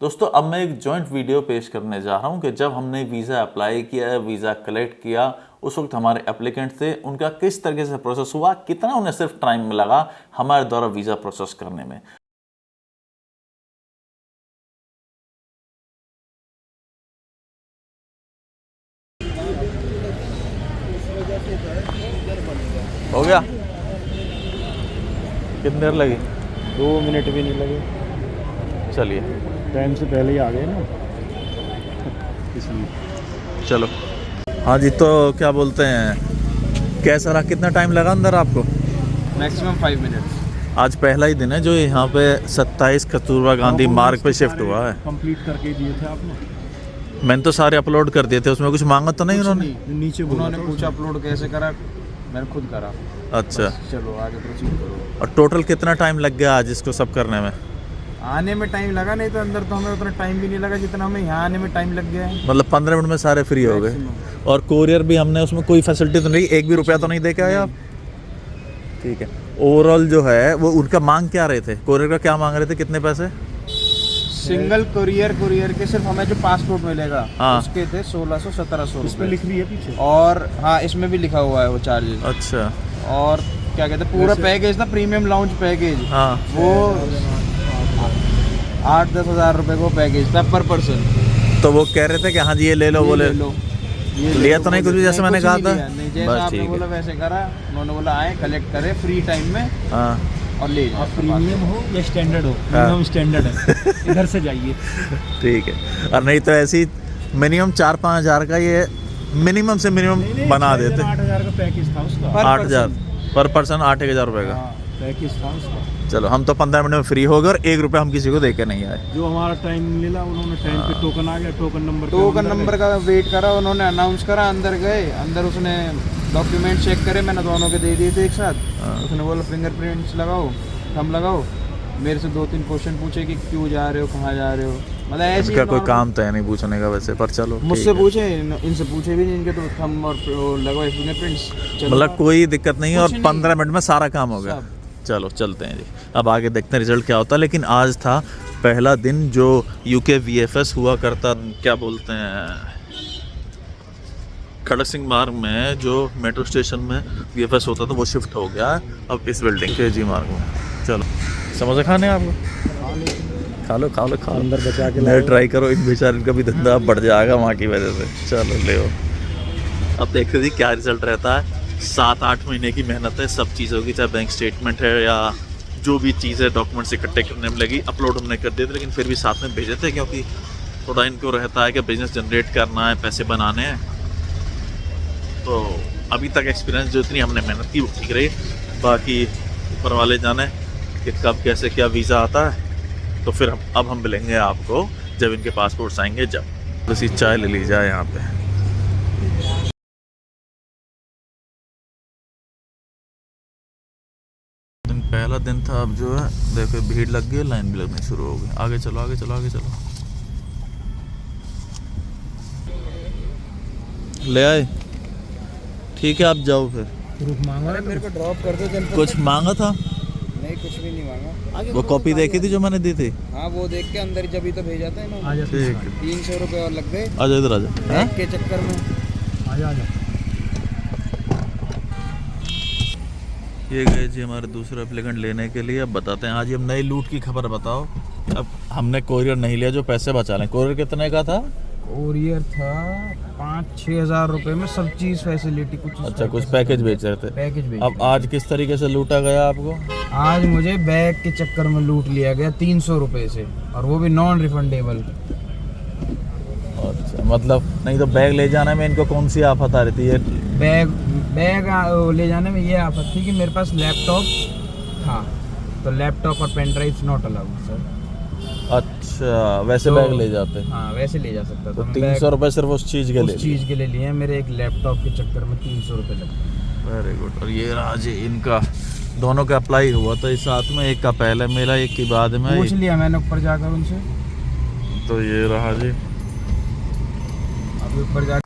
दोस्तों अब मैं एक जॉइंट वीडियो पेश करने जा रहा हूं कि जब हमने वीज़ा अप्लाई किया, वीज़ा कलेक्ट किया, उस वक्त हमारे एप्लीकेंट थे, उनका किस तरीके से प्रोसेस हुआ, कितना उन्हें सिर्फ टाइम लगा हमारे द्वारा वीज़ा प्रोसेस करने में। हो गया? कितनी देर लगी? 2 मिनट भी नहीं लगे। चलिए, टाइम से पहले ही आ गए ना इसलिए। चलो। हाँ जी, तो क्या बोलते हैं, कैसा रहा, कितना टाइम लगा अंदर आपको? Maximum 5 minutes. आज पहला ही दिन है जो यहाँ पे 27 कस्तूरबा गांधी मार्ग पे शिफ्ट हुआ है। कंप्लीट करके दिए थे आपने? मैंने तो सारे अपलोड कर दिए थे, उसमें कुछ मांगा तो नहीं उन्होंने? नीचे उन्होंने पूछा अपलोड कैसे करा, मैंने खुद करा। अच्छा, चलो आगे प्रोसीड करो। और टोटल कितना टाइम लग गया आज इसको सब करने में? आने में टाइम लगा, नहीं तो अंदर तो हमें उतना टाइम भी नहीं लगा जितना हमें यहाँ आने में टाइम लग गया है। मतलब 15 मिनट में सारे फ्री हो गए। और कोरियर भी हमने, उसमें कोई फैसिलिटी तो नहीं, एक भी रुपया तो नहीं दे के आए आप? ठीक है। ओवरऑल जो है वो उनका मांग क्या रहे थे, कोरियर का क्या मांग रहे थे, कितने पैसे? सिंगल कुरियर के सिर्फ हमें जो पासपोर्ट मिलेगा हाँ। उसके थे 1600-1700 इसमें लिख रही है पीछे। और हाँ, इसमें भी लिखा हुआ है वो चार्जेस। अच्छा। और क्या कहते हैं, पूरा पैकेज था, प्रीमियम लाउंज पैकेज। हाँ। वो 8-10 हज़ार रुपए को पैकेज था पर पर्सन। तो वो कह रहे थे कि हाँ जी ये ले लो, वो ले लो। ये लिया तो नहीं कुछ भी, जैसे मैंने कहा था? नहीं, जैसे बस आपने ठीक बोला है। वैसे करा। उन्होंने बोला आए कलेक्ट करे फ्री टाइम में हाँ और ले जाओ। आप प्रीमियम हो या स्टैंडर्ड हो? हाँ। मिनिमम स्टैंडर्ड है, इधर से जाइए। ठीक है। और नहीं तो ऐसी मिनिमम 4-5 हज़ार का ये मिनिमम से मिनिमम बना देते। 8,000 का पैकेज था उसका। 8,000 पर पर्सन, 8,000 रुपये का। पैकेज था उसका। चलो, हम तो 15 मिनट में फ्री हो गए और 1 रुपये हम किसी को दे के नहीं आए। जो हमारा टाइम मिला, उन्होंने टाइम पे टोकन आ गया, टोकन नंबर का वेट करा, उन्होंने अनाउंस करा, अंदर गए, अंदर उसने डॉक्यूमेंट चेक करे, मैंने दोनों के दे दिए थे एक साथ। उसने बोला फिंगरप्रिंट्स लगाओ, थंब लगाओ। मेरे से 2-3 क्वेश्चन पूछे कि क्यों जा रहे हो, कहाँ जा रहे हो, मतलब ऐसे इनका कोई काम तो है नहीं पूछने का वैसे, पर चलो मुझसे ठीक है। पूछे, इनसे पूछे भी नहीं, इनके तो थंब और लगवाए फिंगरप्रिंट्स। मतलब कोई दिक्कत नहीं है और कुछ नहीं। 15 मिनट में सारा काम हो गया। सब। चलो चलते हैं जी, अब आगे देखते हैं रिजल्ट क्या होता है। लेकिन आज था पहला दिन जो यूके वीएफएस हुआ करता, क्या बोलते हैं, खड़क सिंह मार्ग में जो मेट्रो स्टेशन में वीएफएस होता था वो शिफ्ट हो गया है अब इस बिल्डिंग के जी मार्ग में। चलो, समोसे खाने आपको? खा लो खा लो खा लो, अंदर बचा के नहीं ट्राई करो, इन बेचारे का भी धंधा बढ़ जाएगा वहाँ की वजह से। चलो ले हो, अब देखते जी क्या रिजल्ट रहता है। 7-8 महीने की मेहनत है, सब चीज़ होगी, चाहे बैंक स्टेटमेंट है या जो भी चीज़ है, डॉक्यूमेंट्स इकट्ठे करने में लगी। अपलोड हमने कर दिए थे, लेकिन फिर भी साथ में भेजे थे क्योंकि थोड़ा इनको रहता है कि बिजनेस जनरेट करना है, पैसे बनाने हैं। तो अभी तक एक्सपीरियंस जो इतनी हमने मेहनत की वो ठीक रही, बाकी ऊपर वाले जाने कि कब कैसे क्या वीज़ा आता है। तो फिर अब हम मिलेंगे आपको जब इनके पासपोर्ट्स आएंगे। जब बस ये चाय ले ली जाए यहाँ पे। पहला दिन था, अब जो है देखो भीड़ लग गई, लाइन भी लगनी शुरू हो गई। आगे चलो आगे चलो आगे चलो, ले आए? ठीक है, आप जाओ फिर। प्रूफ मांगा है मेरे को ड्रॉप कर दो जनपद। कुछ मांगा था? नहीं, कुछ भी नहीं मांगा। वो कॉपी देखी थी जो मैंने दी थी? हाँ, वो देख के अंदर जब ही तो भेजा था इन्होंने। आजा ठीक है, 300 रुपये और लग गए आजा इधर आजा। बैग के चक्कर में। आजा आजा। ये गए जी हमारे दूसरे एप्लीकेंट लेने के लिए। अब बताते हैं आज ये नई लूट की खबर बताओ। अब हमने कोरियर नहीं लिया जो पैसे बचा लें। कोरियर कितने का था? कोरियर था 5-6 हज़ार रुपये में सब चीज़ फैसिलिटी कुछ। अच्छा, कुछ पैकेज बेच रहे थे। पैकेज बेच अब आज किस तरीके से लूटा गया आपको? आज मुझे बैग के चक्कर में लूट लिया गया 300 रुपये से, और वो भी नॉन रिफंडेबल। अच्छा, मतलब नहीं तो बैग ले जाने में इनको कौन सी आफत आ रही थी? ये बैग ले जाने में ये आफत थी कि मेरे पास लैपटॉप था, तो लैपटॉप और pen drive not allowed sir. अच्छा, वैसे तो बैग ले जाते? हाँ, वैसे ले जा सकता तो था। 300 रुपये सिर्फ उस चीज़ के लिए? उस चीज़ के लिए लिए मेरे एक लैपटॉप के चक्कर में 300 रुपये लगे। Very good. और ये रहा जी इनका, दोनों का अप्लाई हुआ था इस साथ में, एक का पहले मिला एक की बाद में। पूछ लिया मैंने ऊपर जाकर उनसे। तो ये रहा जी, अभी ऊपर जा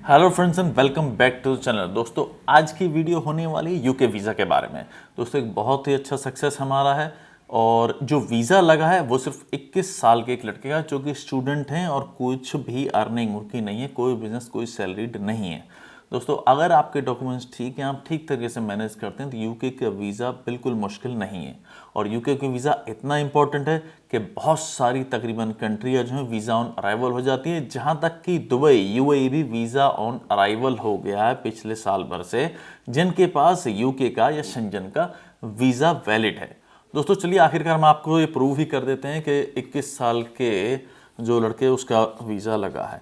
hello friends and welcome back to the channel. दोस्तों आज की वीडियो होने वाली है यूके वीज़ा के बारे में। दोस्तों एक बहुत ही अच्छा सक्सेस हमारा है और जो वीज़ा लगा है वो सिर्फ 21 साल के एक लड़के का जो कि स्टूडेंट हैं और कुछ भी अर्निंग उनकी नहीं है, कोई बिजनेस कोई सैलरीड नहीं है। दोस्तों अगर आपके डॉक्यूमेंट्स ठीक हैं, आप ठीक तरीके से मैनेज करते हैं तो यूके का वीज़ा बिल्कुल मुश्किल नहीं है। और यूके का वीज़ा इतना इंपॉर्टेंट है कि बहुत सारी तकरीबन कंट्रियाँ जो हैं वीज़ा ऑन अराइवल हो जाती है, जहाँ तक कि दुबई यूएई भी वीज़ा ऑन अराइवल हो गया है पिछले साल भर से, जिनके पास यूके का या शेंजन का वीज़ा वैलिड है। दोस्तों चलिए आखिरकार हम आपको ये प्रूव ही कर देते हैं कि 21 साल के जो लड़के उसका वीज़ा लगा है।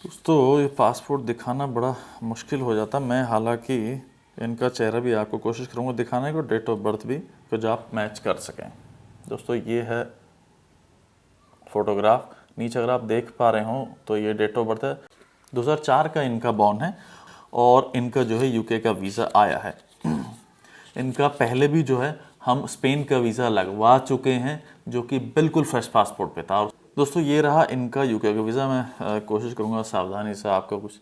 दोस्तों ये पासपोर्ट दिखाना बड़ा मुश्किल हो जाता। मैं हालांकि इनका चेहरा भी आपको कोशिश करूँगा दिखाने को, डेट ऑफ बर्थ भी, कुछ आप मैच कर सकें। दोस्तों ये है फोटोग्राफ, नीचे अगर आप देख पा रहे हो तो ये डेट ऑफ बर्थ है, 2004 का इनका बॉर्न है और इनका जो है यूके का वीज़ा आया है। इनका पहले भी जो है हम स्पेन का वीज़ा लगवा चुके हैं जो कि बिल्कुल फ्रेश पासपोर्ट पे था। और दोस्तों ये रहा इनका यूके का वीज़ा। मैं कोशिश करूँगा सावधानी से आपको कुछ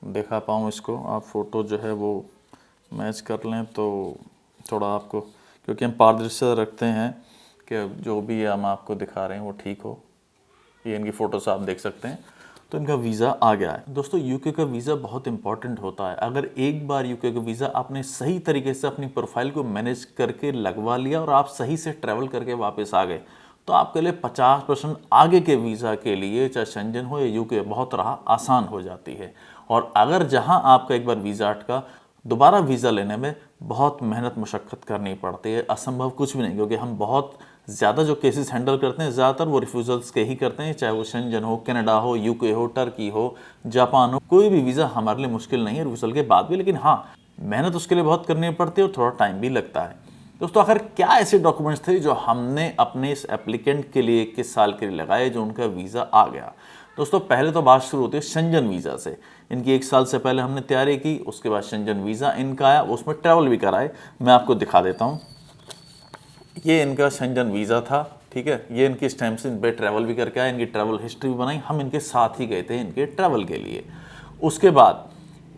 दिखा पाऊँ इसको, आप फ़ोटो जो है वो मैच कर लें तो थोड़ा आपको, क्योंकि हम पारदर्शिता रखते हैं कि जो भी हम आपको दिखा रहे हैं वो ठीक हो। ये इनकी फ़ोटोस आप देख सकते हैं। तो इनका वीज़ा आ गया है। दोस्तों यूके का वीज़ा बहुत इंपॉर्टेंट होता है। अगर एक बार यूके का वीज़ा आपने सही तरीके से अपनी प्रोफाइल को मैनेज करके लगवा लिया और आप सही से ट्रैवल करके वापस आ गए तो आपके लिए 50% आगे के वीज़ा के लिए, चाहे शेंजन हो या यूके, बहुत राह आसान हो जाती है। और अगर जहां आपका एक बार वीज़ा अटका, दोबारा वीज़ा लेने में बहुत मेहनत मशक्क़त करनी पड़ती है। असंभव कुछ भी नहीं, क्योंकि हम बहुत ज़्यादा जो केसेस हैंडल करते हैं ज़्यादातर वो रिफ्यूज़ल्स के ही करते हैं, चाहे वो शेंजन हो, कनाडा हो, यूके हो, टर्की हो, जापान हो। कोई भी वीज़ा हमारे लिए मुश्किल नहीं है रिफ्यूज़ल के बाद भी, लेकिन हाँ मेहनत उसके लिए बहुत करनी पड़ती है और थोड़ा टाइम भी लगता है। दोस्तों आखिर क्या ऐसे डॉक्यूमेंट्स थे जो हमने अपने इस एप्लीकेंट के लिए 21 साल के लिए लगाए जो उनका वीज़ा आ गया। दोस्तों पहले तो बात शुरू होती है शेंजन वीज़ा से। इनकी 1 साल से पहले हमने तैयारी की, उसके बाद शेंजन वीज़ा इनका आया, उसमें ट्रैवल भी कराए। मैं आपको दिखा देता हूँ, ये इनका शेंजन वीज़ा था, ठीक है। ये इनकी स्टैम्प से इन पे ट्रैवल भी करके आए, इनकी ट्रैवल हिस्ट्री भी बनाई, हम इनके साथ ही गए थे इनके ट्रैवल के लिए। उसके बाद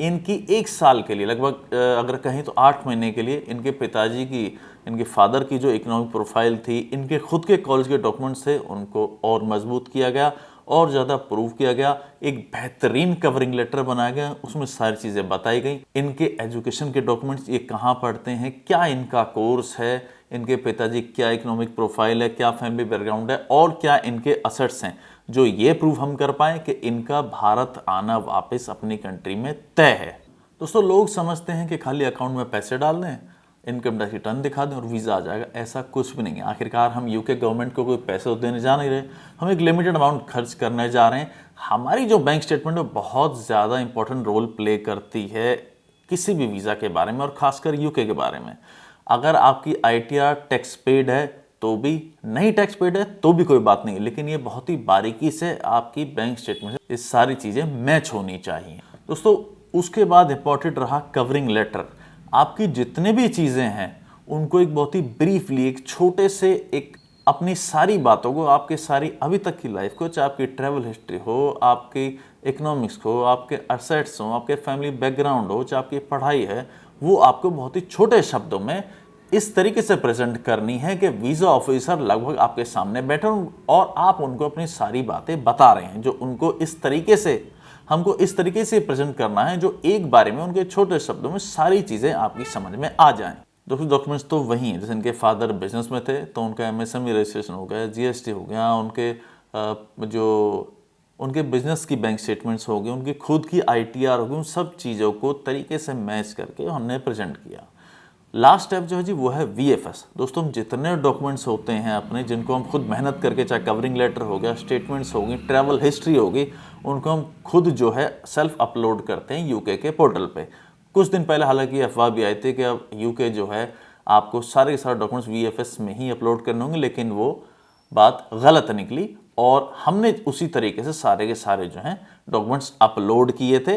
इनकी 1 साल के लिए लगभग अगर कहें तो 8 महीने के लिए इनके पिताजी की, इनके फादर की जो इकोनॉमिक प्रोफाइल थी, इनके खुद के कॉलेज के डॉक्यूमेंट्स थे, उनको और मजबूत किया गया और ज़्यादा प्रूव किया गया। एक बेहतरीन कवरिंग लेटर बनाया गया, उसमें सारी चीज़ें बताई गई। इनके एजुकेशन के डॉक्यूमेंट्स, ये कहाँ पढ़ते हैं, क्या इनका कोर्स है, इनके पिताजी क्या इकोनॉमिक प्रोफाइल है, क्या फैमिली बैकग्राउंड है और क्या इनके असेट्स हैं, जो ये प्रूव हम कर पाएँ कि इनका भारत आना वापस अपनी कंट्री में तय है। दोस्तों लोग समझते हैं कि खाली अकाउंट में पैसे डाल दें, इनकम टैक्स रिटर्न दिखा दें और वीज़ा आ जाएगा। ऐसा कुछ भी नहीं है। आखिरकार हम यूके गवर्नमेंट को कोई पैसे देने जा नहीं रहे, हम एक लिमिटेड अमाउंट खर्च करने जा रहे हैं। हमारी जो बैंक स्टेटमेंट है बहुत ज़्यादा इंपॉर्टेंट रोल प्ले करती है किसी भी वीज़ा के बारे में और ख़ासकर यूके के बारे में। अगर आपकी ITR टैक्स पेड है तो भी, नहीं टैक्स पेड है तो भी कोई बात नहीं, लेकिन ये बहुत ही बारीकी से आपकी बैंक स्टेटमेंट से ये सारी चीज़ें मैच होनी चाहिए। दोस्तों उसके बाद इंपॉर्टेंट रहा कवरिंग लेटर। आपकी जितने भी चीज़ें हैं उनको एक बहुत ही ब्रीफली, एक छोटे से, एक अपनी सारी बातों को, आपके सारी अभी तक की लाइफ को, चाहे आपकी ट्रैवल हिस्ट्री हो, आपकी इकोनॉमिक्स हो, आपके असेट्स हो, आपके फैमिली बैकग्राउंड हो, चाहे आपकी पढ़ाई है, वो आपको बहुत ही छोटे शब्दों में इस तरीके से प्रेजेंट करनी है कि वीज़ा ऑफिसर लगभग आपके सामने बैठे और आप उनको अपनी सारी बातें बता रहे हैं, जो उनको इस तरीके से, हमको इस तरीके से प्रेजेंट करना है जो एक बारे में उनके छोटे शब्दों में सारी चीज़ें आपकी समझ में आ जाएं। दोस्तों डॉक्यूमेंट्स तो वही हैं, जैसे इनके फादर बिजनेस में थे तो उनका MSME रजिस्ट्रेशन हो गया, GST हो गया, उनके जो उनके बिजनेस की बैंक स्टेटमेंट्स हो गए, उनकी खुद की ITR हो गई, उन सब चीज़ों को तरीके से मैच करके हमने प्रेजेंट किया। लास्ट स्टेप जो है जी वो है VFS। दोस्तों हम जितने डॉक्यूमेंट्स होते हैं अपने, जिनको हम खुद मेहनत करके, चाहे कवरिंग लेटर हो गया, स्टेटमेंट्स हो गई, ट्रैवल हिस्ट्री होगी, उनको हम खुद जो है सेल्फ अपलोड करते हैं यूके के पोर्टल पे। कुछ दिन पहले हालांकि अफवाह भी आई थी कि अब यूके जो है आपको सारे के सारे डॉक्यूमेंट्स VFS में ही अपलोड करने होंगे, लेकिन वो बात गलत निकली और हमने उसी तरीके से सारे के सारे जो हैं डॉक्यूमेंट्स अपलोड किए थे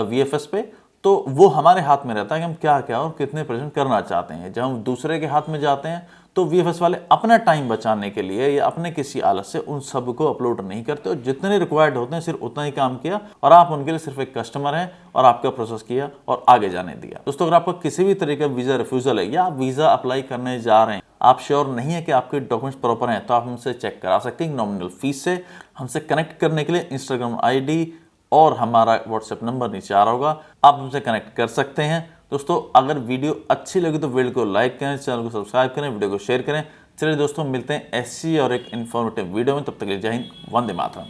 VFS पे। तो वो हमारे हाथ में रहता है कि हम क्या क्या और कितने प्रेजेंट करना चाहते हैं। जब हम दूसरे के हाथ में जाते हैं तो वीएफएस वाले अपना टाइम बचाने के लिए या अपने किसी आलत से उन सब को अपलोड नहीं करते और जितने रिक्वायर्ड होते हैं सिर्फ उतना ही काम किया और आप उनके लिए सिर्फ एक कस्टमर हैं और आपका प्रोसेस किया और आगे जाने दिया। दोस्तों, अगर आपका किसी भी तरीके का वीज़ा रिफ्यूज़ल है या आप वीज़ा अप्लाई करने जा रहे हैं, आप श्योर नहीं है कि आपके डॉक्यूमेंट्स प्रॉपर हैं, तो आप हमसे चेक करा सकते हैं नॉमिनल फीस से। हमसे कनेक्ट करने के लिए इंस्टाग्राम आईडी और हमारा व्हाट्सएप नंबर नीचे आ रहा होगा, आप हमसे कनेक्ट कर सकते हैं। दोस्तों, अगर वीडियो अच्छी लगी तो वीडियो को लाइक करें, चैनल को सब्सक्राइब करें, वीडियो को शेयर करें। चलिए दोस्तों, मिलते हैं ऐसी और एक इन्फॉर्मेटिव वीडियो में। तब तक के लिए जय हिंद, वंदे मातरम।